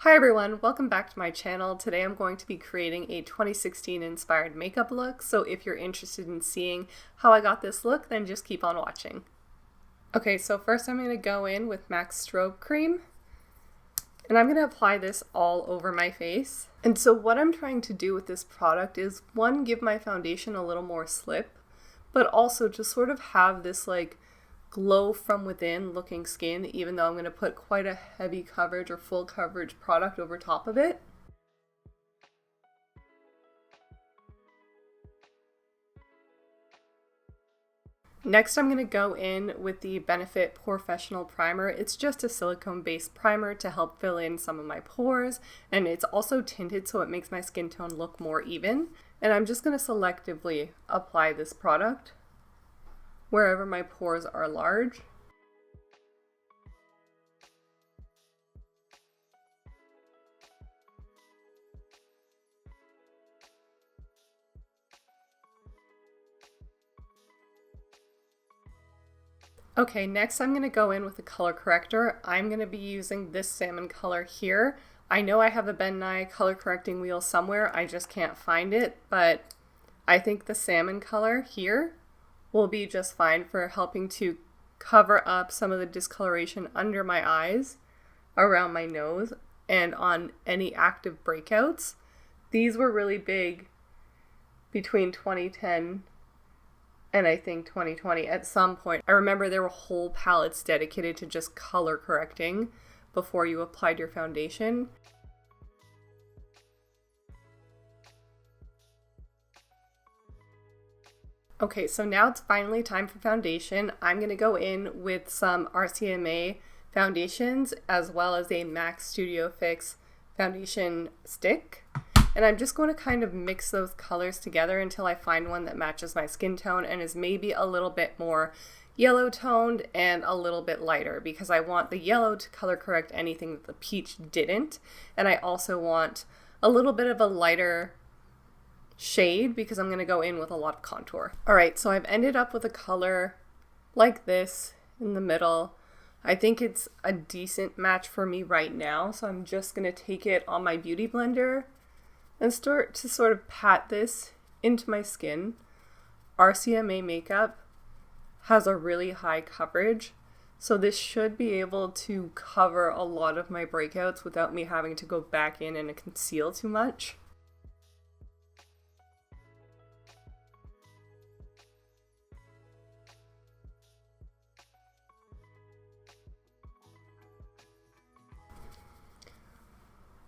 Hi everyone, welcome back to my channel. Today I'm going to be creating a 2016 inspired makeup look, so if you're interested in seeing how I got this look, then just keep on watching. Okay, so first I'm going to go in with MAC Strobe Cream, and I'm going to apply this all over my face. And so what I'm trying to do with this product is, one, give my foundation a little more slip, but also to sort of have this like glow from within looking skin, even though I'm going to put quite a heavy coverage or full coverage product over top of it. Next, I'm going to go in with the Benefit Professional Primer. It's just a silicone-based primer to help fill in some of my pores, and it's also tinted so it makes my skin tone look more even. And I'm just going to selectively apply this product wherever my pores are large. Okay, next I'm going to go in with a color corrector. I'm going to be using this salmon color here. I know I have a Ben Nye color correcting wheel somewhere, I just can't find it, but I think the salmon color here will be just fine for helping to cover up some of the discoloration under my eyes, around my nose, and on any active breakouts. These were really big between 2010 and I think 2020 at some point. I remember there were whole palettes dedicated to just color correcting before you applied your foundation. Okay, so now it's finally time for foundation. I'm going to go in with some RCMA foundations as well as a MAC Studio Fix foundation stick. And I'm just going to kind of mix those colors together until I find one that matches my skin tone and is maybe a little bit more yellow toned and a little bit lighter, because I want the yellow to color correct anything that the peach didn't. And I also want a little bit of a lighter shade because I'm going to go in with a lot of contour. Alright, so I've ended up with a color like this in the middle. I think it's a decent match for me right now, so I'm just going to take it on my beauty blender and start to sort of pat this into my skin. RCMA makeup has a really high coverage, so this should be able to cover a lot of my breakouts without me having to go back in and conceal too much.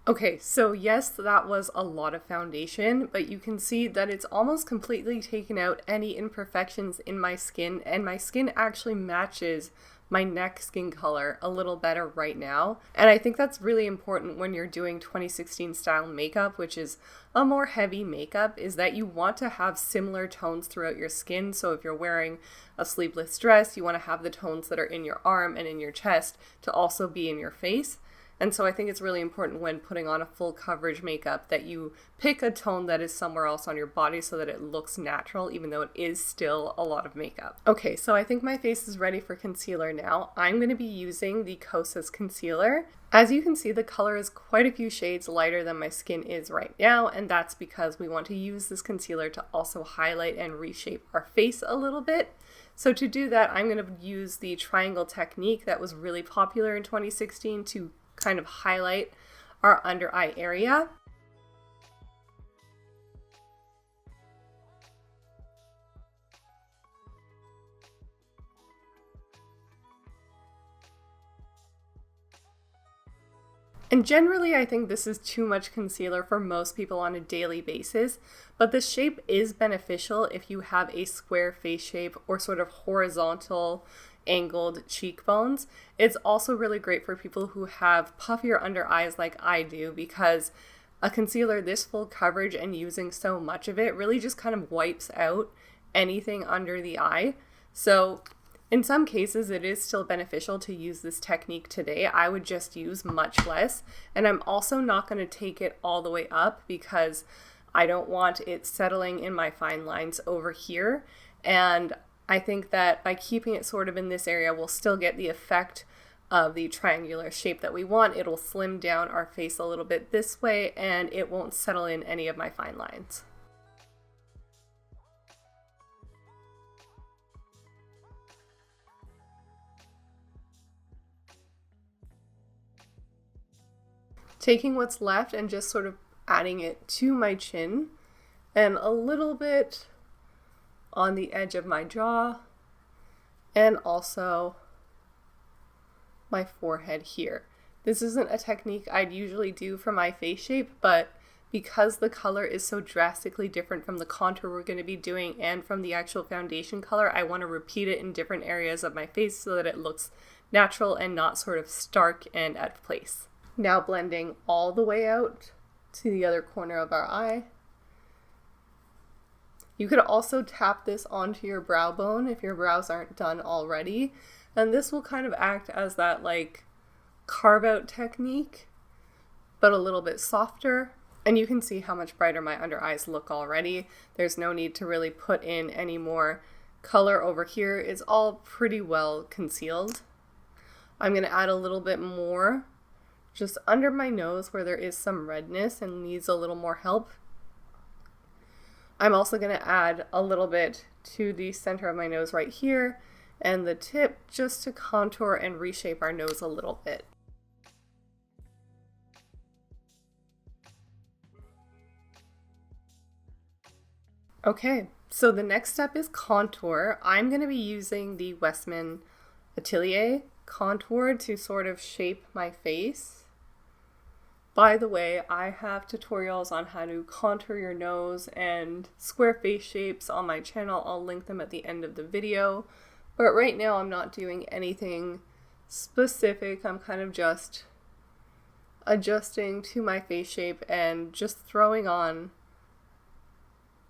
Okay, so yes, that was a lot of foundation, but you can see that it's almost completely taken out any imperfections in my skin, and my skin actually matches my neck skin color a little better right now. And I think that's really important when you're doing 2016 style makeup, which is a more heavy makeup, is that you want to have similar tones throughout your skin. So if you're wearing a sleeveless dress, you want to have the tones that are in your arm and in your chest to also be in your face. And so I think it's really important when putting on a full coverage makeup that you pick a tone that is somewhere else on your body so that it looks natural, even though it is still a lot of makeup. Okay, so I think my face is ready for concealer now. I'm going to be using the Kosas concealer. As you can see, the color is quite a few shades lighter than my skin is right now, and that's because we want to use this concealer to also highlight and reshape our face a little bit. So to do that, I'm going to use the triangle technique that was really popular in 2016 to kind of highlight our under eye area. And generally, I think this is too much concealer for most people on a daily basis, but the shape is beneficial if you have a square face shape or sort of horizontal angled cheekbones. It's also really great for people who have puffier under eyes like I do, because a concealer this full coverage and using so much of it really just kind of wipes out anything under the eye. So in some cases, it is still beneficial to use this technique today. I would just use much less, and I'm also not going to take it all the way up because I don't want it settling in my fine lines over here. And I think that by keeping it sort of in this area, we'll still get the effect of the triangular shape that we want. It'll slim down our face a little bit this way, and it won't settle in any of my fine lines. Taking what's left and just sort of adding it to my chin and a little bit on the edge of my jaw and also my forehead here. This isn't a technique I'd usually do for my face shape, but because the color is so drastically different from the contour we're going to be doing and from the actual foundation color, I want to repeat it in different areas of my face so that it looks natural and not sort of stark and out of place. Now blending all the way out to the other corner of our eye. You could also tap this onto your brow bone if your brows aren't done already, and this will kind of act as that like carve out technique, but a little bit softer. And you can see how much brighter my under eyes look already. There's no need to really put in any more color over here. It's all pretty well concealed. I'm going to add a little bit more just under my nose where there is some redness and needs a little more help. I'm also going to add a little bit to the center of my nose right here and the tip just to contour and reshape our nose a little bit. Okay, so the next step is contour. I'm going to be using the Westman Atelier contour to sort of shape my face. By the way, I have tutorials on how to contour your nose and square face shapes on my channel. I'll link them at the end of the video. But right now I'm not doing anything specific. I'm kind of just adjusting to my face shape and just throwing on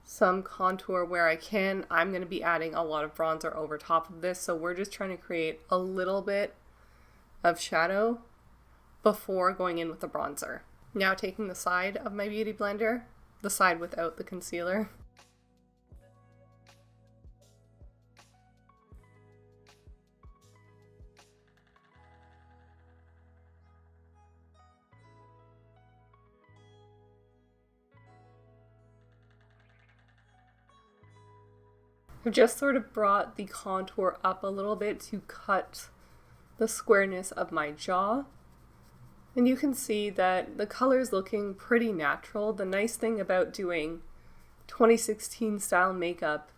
some contour where I can. I'm going to be adding a lot of bronzer over top of this, so we're just trying to create a little bit of shadow before going in with the bronzer. Now taking the side of my beauty blender, the side without the concealer. I've just sort of brought the contour up a little bit to cut the squareness of my jaw. And you can see that the color is looking pretty natural. The nice thing about doing 2016 style makeup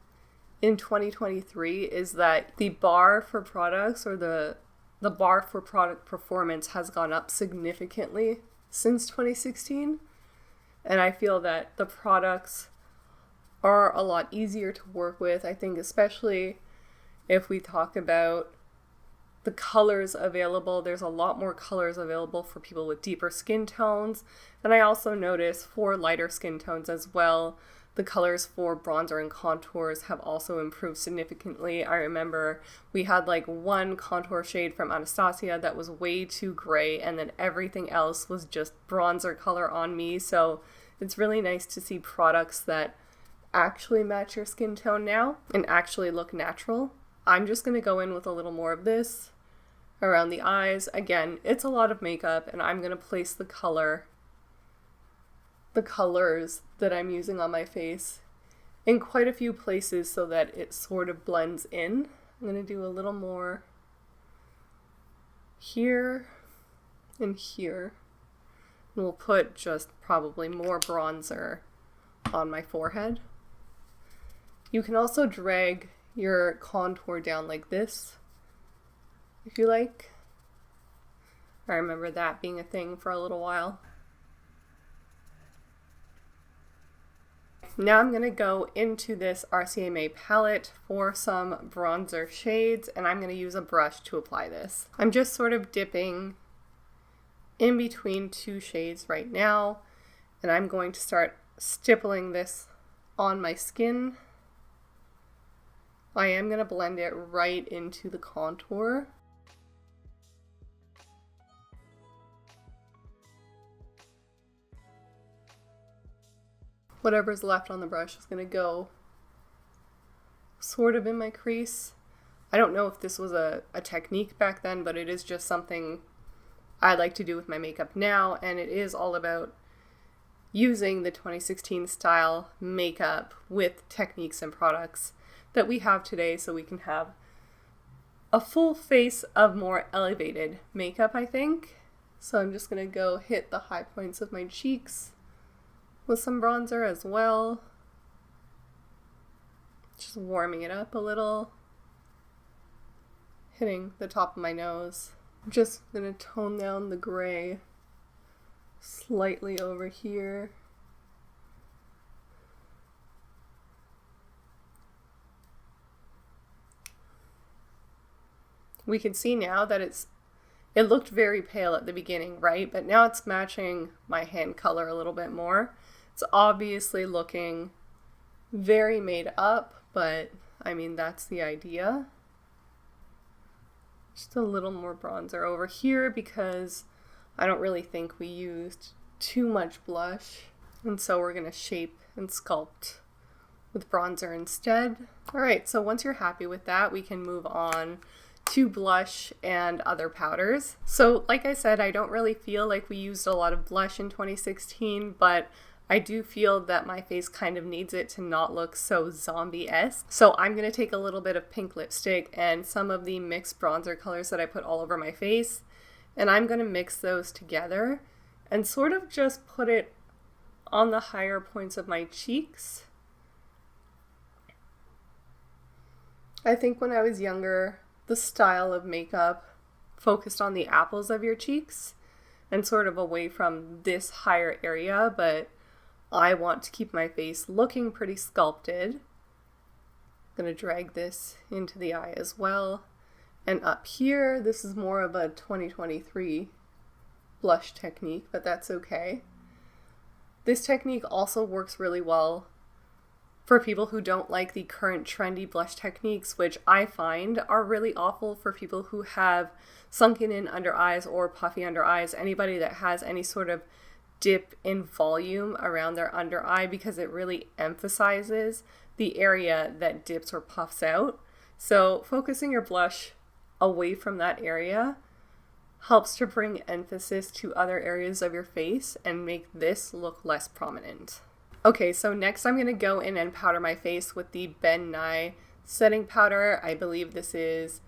in 2023 is that the bar for products or the bar for product performance has gone up significantly since 2016. And I feel that the products are a lot easier to work with. I think especially if we talk about the colors available, there's a lot more colors available for people with deeper skin tones. And I also notice for lighter skin tones as well, the colors for bronzer and contours have also improved significantly. I remember we had like one contour shade from Anastasia that was way too gray, and then everything else was just bronzer color on me. So it's really nice to see products that actually match your skin tone now and actually look natural. I'm just going to go in with a little more of this around the eyes. Again, it's a lot of makeup, and I'm going to place the colors that I'm using on my face in quite a few places so that it sort of blends in. I'm going to do a little more here and here. And we'll put just probably more bronzer on my forehead. You can also drag your contour down like this if you like. I remember that being a thing for a little while. Now I'm going to go into this RCMA palette for some bronzer shades, and I'm going to use a brush to apply this. I'm just sort of dipping in between two shades right now, and I'm going to start stippling this on my skin. I am going to blend it right into the contour. Whatever's left on the brush is going to go sort of in my crease. I don't know if this was a technique back then, but it is just something I like to do with my makeup now, and it is all about using the 2016 style makeup with techniques and products that we have today so we can have a full face of more elevated makeup, I think. So I'm just going to go hit the high points of my cheeks with some bronzer as well. Just warming it up a little. Hitting the top of my nose. I'm just going to tone down the gray slightly over here. We can see now that it looked very pale at the beginning, right? But now it's matching my hand color a little bit more. It's obviously looking very made up, but I mean, that's the idea. Just a little more bronzer over here because I don't really think we used too much blush. And so we're going to shape and sculpt with bronzer instead. All right, so once you're happy with that, we can move on to blush and other powders. So like I said, I don't really feel like we used a lot of blush in 2016, but I do feel that my face kind of needs it to not look so zombie-esque. So I'm going to take a little bit of pink lipstick and some of the mixed bronzer colors that I put all over my face, and I'm going to mix those together and sort of just put it on the higher points of my cheeks. I think when I was younger, the style of makeup focused on the apples of your cheeks and sort of away from this higher area, but I want to keep my face looking pretty sculpted. I'm going to drag this into the eye as well. And up here, this is more of a 2023 blush technique, but that's okay. This technique also works really well for people who don't like the current trendy blush techniques, which I find are really awful for people who have sunken in under eyes or puffy under eyes, anybody that has any sort of dip in volume around their under eye, because it really emphasizes the area that dips or puffs out. So focusing your blush away from that area helps to bring emphasis to other areas of your face and make this look less prominent. Okay, so next I'm going to go in and powder my face with the Ben Nye setting powder. I believe this is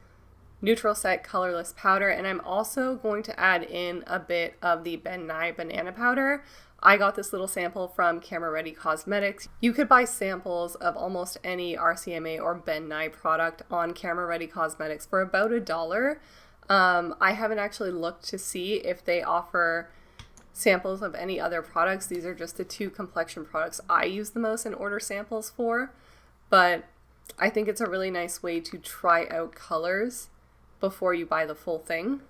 Neutral Set Colorless Powder, and I'm also going to add in a bit of the Ben Nye Banana Powder. I got this little sample from Camera Ready Cosmetics. You could buy samples of almost any RCMA or Ben Nye product on Camera Ready Cosmetics for about $1. I haven't actually looked to see if they offer samples of any other products. These are just the two complexion products I use the most and order samples for, but I think it's a really nice way to try out colors before you buy the full thing.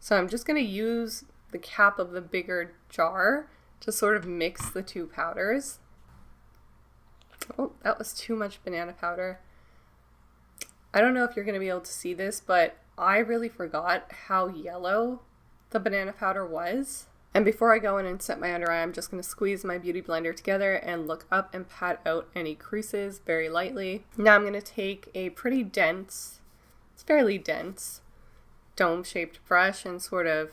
So I'm just going to use the cap of the bigger jar to sort of mix the two powders. Oh, that was too much banana powder. I don't know if you're going to be able to see this, but I really forgot how yellow the banana powder was. And before I go in and set my under eye, I'm just going to squeeze my beauty blender together and look up and pat out any creases very lightly. Now I'm going to take a pretty dense, it's fairly dense, dome-shaped brush and sort of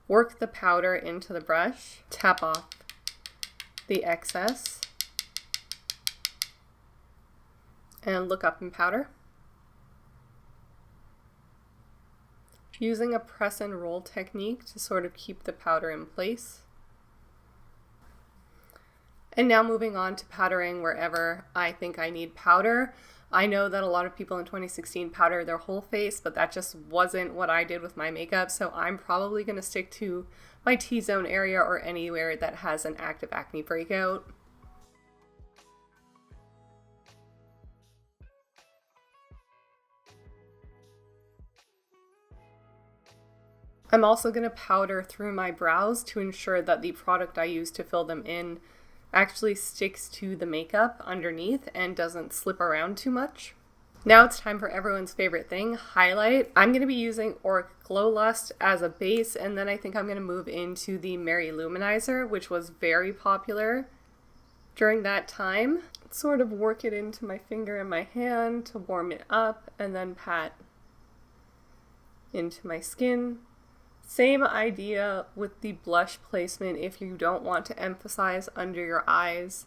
work the powder into the brush, tap off the excess, and look up and powder. Using a press and roll technique to sort of keep the powder in place. And now moving on to powdering wherever I think I need powder. I know that a lot of people in 2016 powder their whole face, but that just wasn't what I did with my makeup, so I'm probably going to stick to my T-zone area or anywhere that has an active acne breakout. I'm also going to powder through my brows to ensure that the product I use to fill them in actually sticks to the makeup underneath and doesn't slip around too much. Now it's time for everyone's favorite thing, highlight. I'm going to be using Auric Glow Lust as a base, and then I think I'm going to move into the Mary Luminizer, which was very popular During that time, sort of work it into my finger and my hand to warm it up, and then pat into my skin. Same idea with the blush placement. If you don't want to emphasize under your eyes,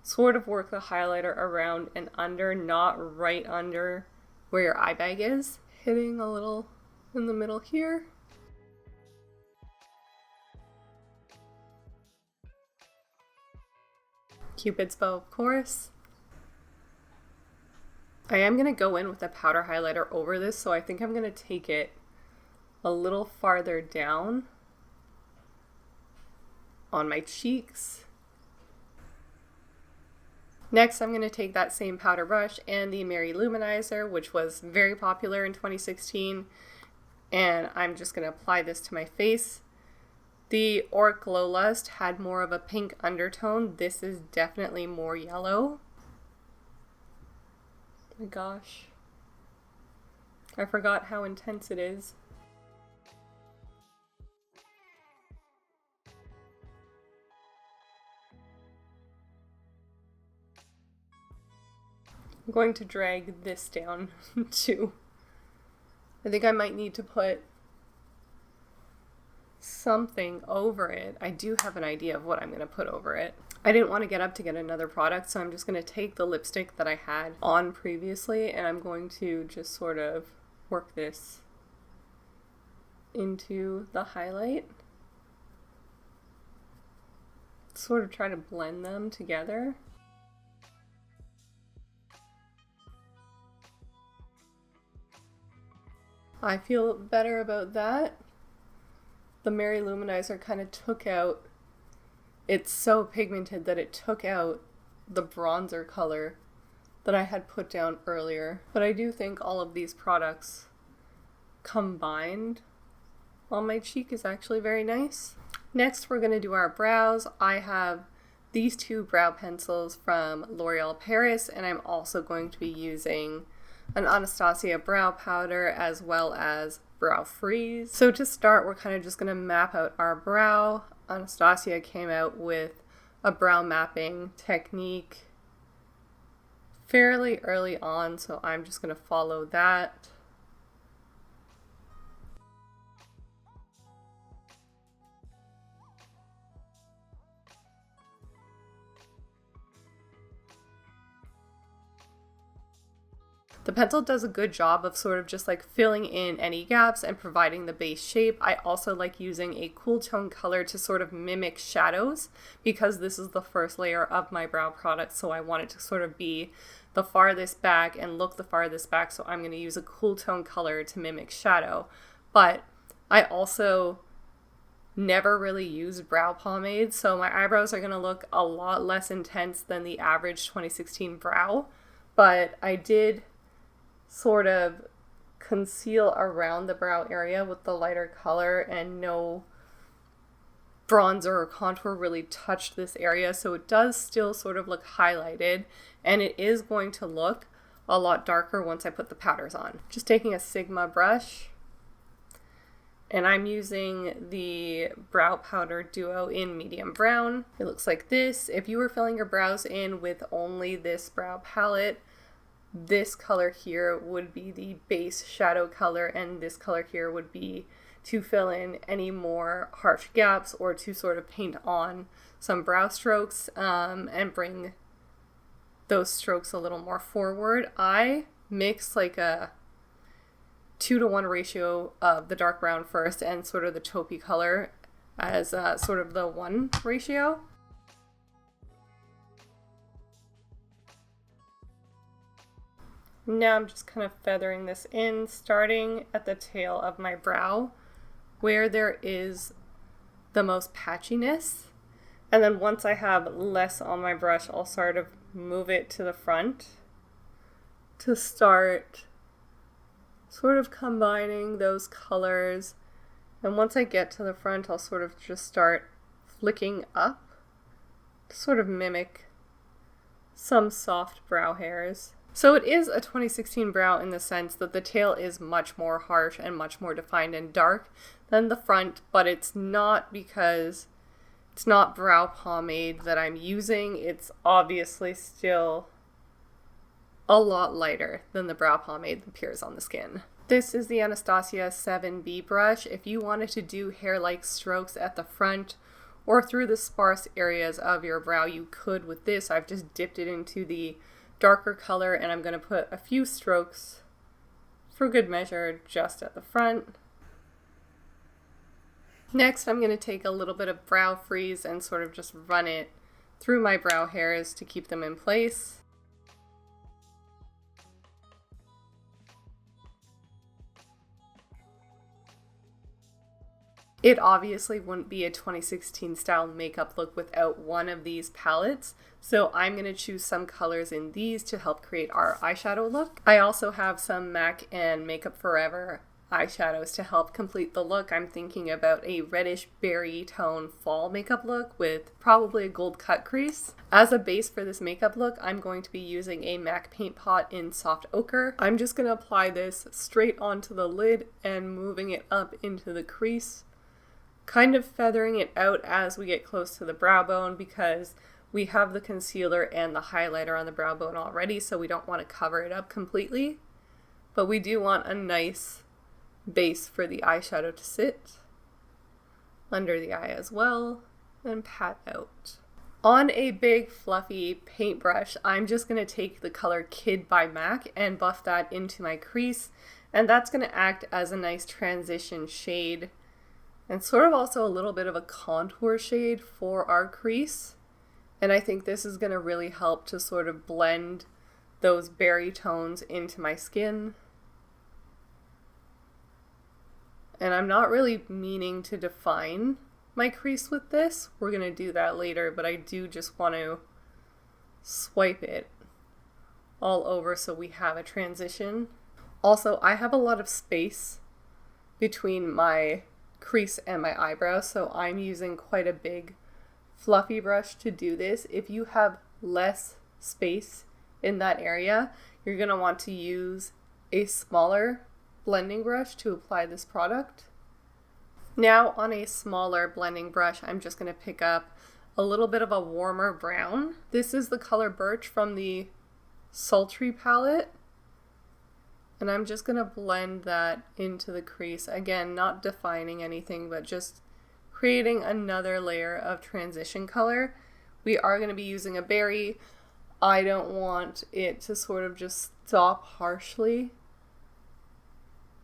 sort of work the highlighter around and under, not right under where your eye bag is. Hitting a little in the middle here. Cupid's bow, of course. I am going to go in with a powder highlighter over this, so I think I'm going to take it a little farther down on my cheeks. Next, I'm going to take that same powder brush and the Mary Luminizer, which was very popular in 2016, and I'm just going to apply this to my face. The Auric Glow Lust had more of a pink undertone. This is definitely more yellow. Oh my gosh. I forgot how intense it is. I'm going to drag this down too. I think I might need to put something over it. I do have an idea of what I'm going to put over it. I didn't want to get up to get another product, so I'm just going to take the lipstick that I had on previously, and I'm going to just sort of work this into the highlight. Sort of try to blend them together. I feel better about that. The Mary Luminizer kind of took out, it's so pigmented that it took out the bronzer color that I had put down earlier. But I do think all of these products combined on my cheek is actually very nice. Next, we're going to do our brows. I have these two brow pencils from L'Oreal Paris, and I'm also going to be using an Anastasia brow powder as well as brow freeze. So to start, we're kind of just going to map out our brow. Anastasia came out with a brow mapping technique fairly early on, so I'm just going to follow that. The pencil does a good job of sort of just like filling in any gaps and providing the base shape. I also like using a cool tone color to sort of mimic shadows because this is the first layer of my brow product, so I want it to sort of be the farthest back and look the farthest back, so I'm going to use a cool tone color to mimic shadow. But I also never really use brow pomade, so my eyebrows are going to look a lot less intense than the average 2016 brow, but I did sort of conceal around the brow area with the lighter color, and no bronzer or contour really touched this area, so it does still sort of look highlighted, and it is going to look a lot darker once I put the powders on. Just taking a Sigma brush, and I'm using the brow powder duo in medium brown. It looks like this. If you were filling your brows in with only this brow palette, this color here would be the base shadow color, and this color here would be to fill in any more harsh gaps or to sort of paint on some brow strokes and bring those strokes a little more forward. I mix like a 2-to-1 ratio of the dark brown first and sort of the taupey color as sort of the 1 ratio. Now I'm just kind of feathering this in, starting at the tail of my brow where there is the most patchiness. And then once I have less on my brush, I'll sort of move it to the front to start sort of combining those colors. And once I get to the front, I'll sort of just start flicking up to sort of mimic some soft brow hairs. So it is a 2016 brow in the sense that the tail is much more harsh and much more defined and dark than the front, but it's not because It's not brow pomade that I'm using. It's obviously still a lot lighter than the brow pomade that appears on the skin. This is the Anastasia 7B brush. If you wanted to do hair-like strokes at the front or through the sparse areas of your brow, you could with this. I've just dipped it into the darker color, and I'm going to put a few strokes for good measure just at the front. Next, I'm going to take a little bit of brow freeze and sort of just run it through my brow hairs to keep them in place. It obviously wouldn't be a 2016 style makeup look without one of these palettes, so I'm going to choose some colors in these to help create our eyeshadow look. I also have some MAC and Makeup Forever eyeshadows to help complete the look. I'm thinking about a reddish berry tone fall makeup look with probably a gold cut crease. As a base for this makeup look, I'm going to be using a MAC paint pot in Soft Ochre. I'm just going to apply this straight onto the lid and moving it up into the crease, kind of feathering it out as we get close to the brow bone because we have the concealer and the highlighter on the brow bone already, so we don't want to cover it up completely, but we do want a nice base for the eyeshadow to sit under the eye as well and pat out. On a big fluffy paintbrush, I'm just going to take the color Kid by MAC and buff that into my crease, and that's going to act as a nice transition shade and sort of also a little bit of a contour shade for our crease. And I think this is going to really help to sort of blend those berry tones into my skin. And I'm not really meaning to define my crease with this. We're going to do that later, but I do just want to swipe it all over so we have a transition. Also, I have a lot of space between my crease and my eyebrow, so I'm using quite a big fluffy brush to do this. If you have less space in that area, you're going to want to use a smaller blending brush to apply this product. Now on a smaller blending brush, I'm just going to pick up a little bit of a warmer brown. This is the color Birch from the Sultry palette. And I'm just going to blend that into the crease. Again, not defining anything, but just creating another layer of transition color. We are going to be using a berry. I don't want it to sort of just stop harshly,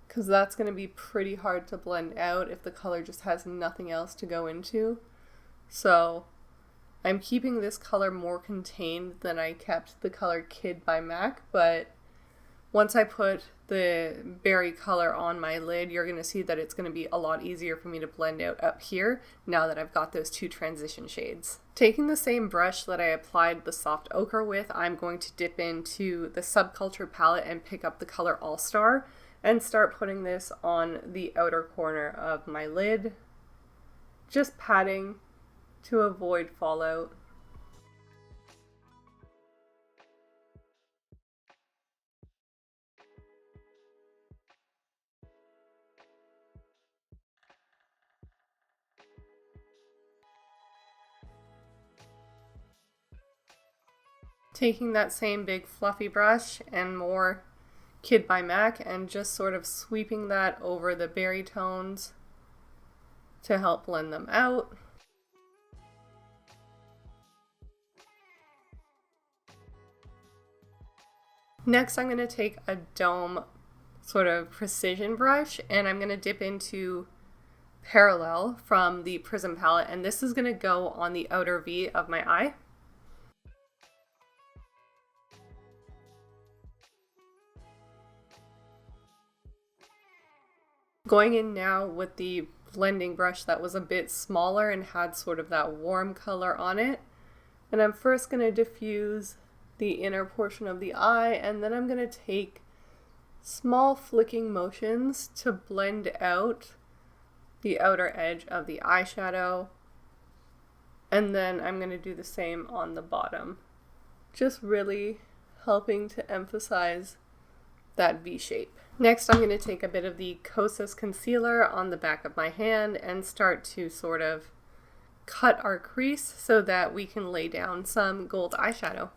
because that's going to be pretty hard to blend out if the color just has nothing else to go into. So I'm keeping this color more contained than I kept the color Kid by MAC, but once I put the berry color on my lid, you're going to see that it's going to be a lot easier for me to blend out up here now that I've got those two transition shades. Taking the same brush that I applied the Soft Ochre with, I'm going to dip into the Subculture palette and pick up the color All Star and start putting this on the outer corner of my lid, just patting to avoid fallout. Taking that same big fluffy brush and more Kid by MAC and just sort of sweeping that over the berry tones to help blend them out. Next, I'm going to take a dome sort of precision brush and I'm going to dip into Parallel from the Prism palette, and this is going to go on the outer V of my eye. Going in now with the blending brush that was a bit smaller and had sort of that warm color on it. And I'm first going to diffuse the inner portion of the eye, and then I'm going to take small flicking motions to blend out the outer edge of the eyeshadow. And then I'm going to do the same on the bottom, just really helping to emphasize that V shape. Next, I'm going to take a bit of the Kosas concealer on the back of my hand and start to sort of cut our crease so that we can lay down some gold eyeshadow.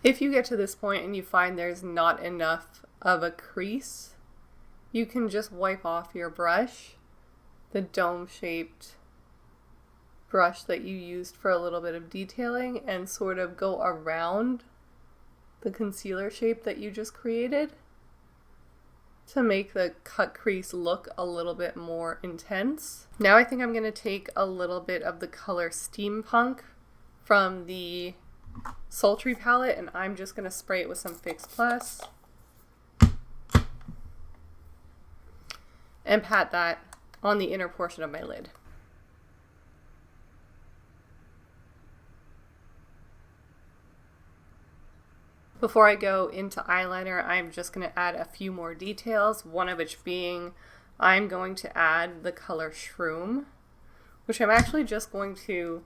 If you get to this point and you find there's not enough of a crease, you can just wipe off your brush, the dome-shaped brush that you used for a little bit of detailing, and sort of go around the concealer shape that you just created to make the cut crease look a little bit more intense. Now I think I'm going to take a little bit of the color Steampunk from the Sultry palette, and I'm just going to spray it with some Fix Plus and pat that on the inner portion of my lid. Before I go into eyeliner, I'm just going to add a few more details, one of which being I'm going to add the color Shroom, which I'm actually just going to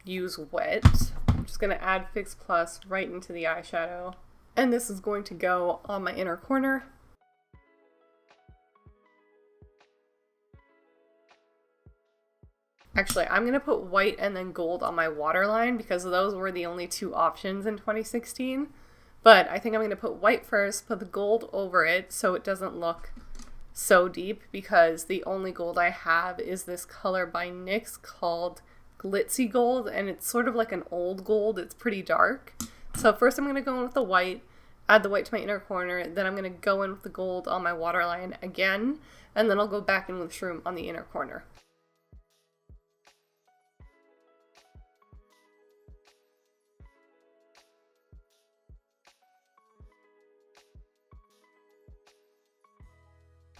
use wet. I'm just going to add Fix Plus right into the eyeshadow, and this is going to go on my inner corner. Actually, I'm going to put white and then gold on my waterline because those were the only two options in 2016. But I think I'm going to put white first, put the gold over it so it doesn't look so deep, because the only gold I have is this color by NYX called Glitzy Gold, and it's sort of like an old gold. It's pretty dark. So first I'm going to go in with the white, add the white to my inner corner, then I'm going to go in with the gold on my waterline again, and then I'll go back in with Shroom on the inner corner.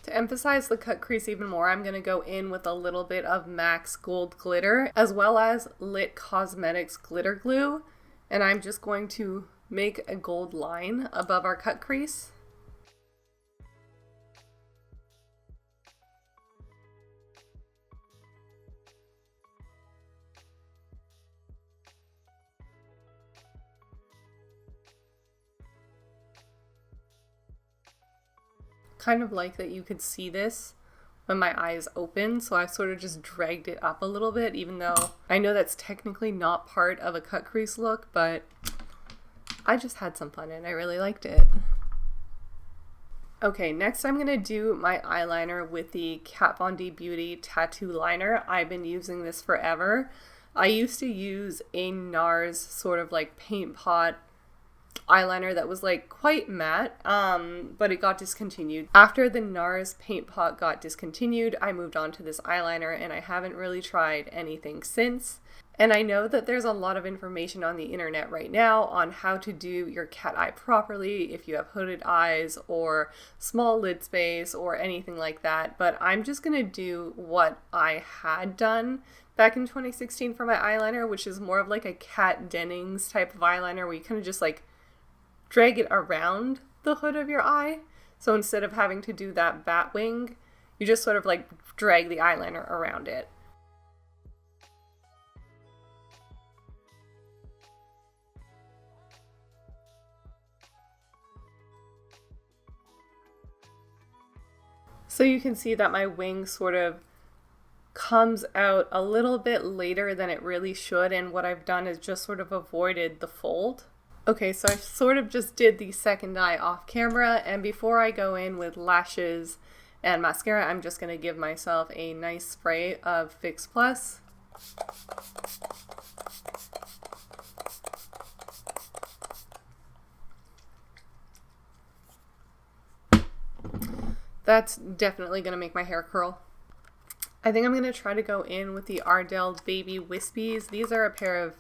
To emphasize the cut crease even more, I'm going to go in with a little bit of MAC's Gold Glitter as well as Lit Cosmetics Glitter Glue, and I'm just going to make a gold line above our cut crease. Kind of like that you could see this when my eyes open, so I sort of just dragged it up a little bit, even though I know that's technically not part of a cut crease look, but I just had some fun and I really liked it. Okay, next I'm going to do my eyeliner with the Kat Von D Beauty Tattoo Liner. I've been using this forever. I used to use a NARS sort of like paint pot eyeliner that was like quite matte, but it got discontinued. After the NARS paint pot got discontinued, I moved on to this eyeliner, and I haven't really tried anything since. And I know that there's a lot of information on the internet right now on how to do your cat eye properly if you have hooded eyes or small lid space or anything like that, but I'm just gonna do what I had done back in 2016 for my eyeliner, which is more of like a Kat Dennings type of eyeliner where you kind of just like drag it around the hood of your eye. So instead of having to do that bat wing, you just sort of like drag the eyeliner around it. So you can see that my wing sort of comes out a little bit later than it really should, and what I've done is just sort of avoided the fold. Okay, so I sort of just did the second eye off camera, and before I go in with lashes and mascara, I'm just going to give myself a nice spray of Fix Plus. That's definitely going to make my hair curl. I think I'm going to try to go in with the Ardell Baby Wispies. These are a pair of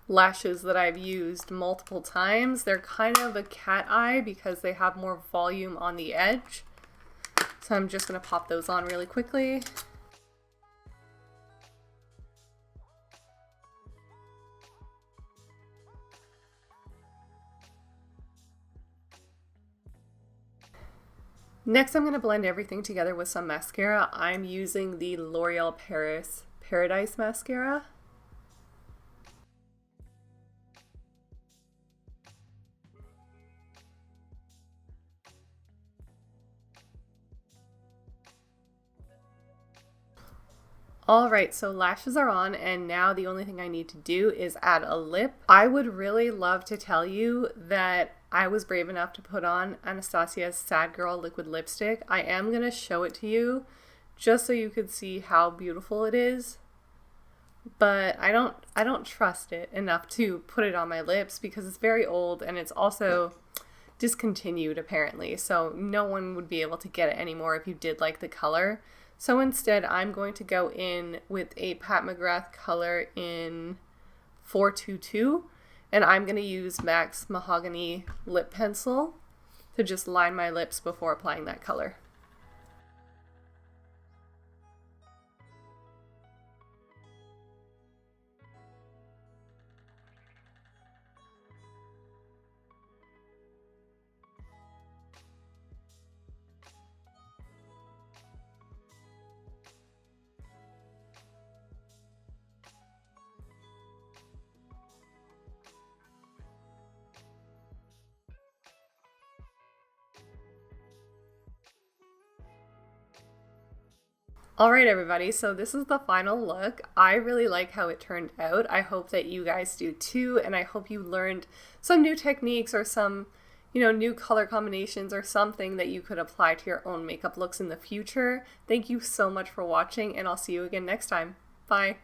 lashes that I've used multiple times. They're kind of a cat eye because they have more volume on the edge. So I'm just going to pop those on really quickly. Next, I'm going to blend everything together with some mascara. I'm using the L'Oreal Paris Paradise Mascara. Alright, so lashes are on, and now the only thing I need to do is add a lip. I would really love to tell you that I was brave enough to put on Anastasia's Sad Girl liquid lipstick. I am going to show it to you just so you could see how beautiful it is. But I don't trust it enough to put it on my lips because it's very old and it's also discontinued apparently. So no one would be able to get it anymore if you did like the color. So instead, I'm going to go in with a Pat McGrath color in 422, and I'm going to use MAC's Mahogany Lip Pencil to just line my lips before applying that color. Alright everybody, so this is the final look. I really like how it turned out. I hope that you guys do too, and I hope you learned some new techniques or some, new color combinations or something that you could apply to your own makeup looks in the future. Thank you so much for watching, and I'll see you again next time. Bye!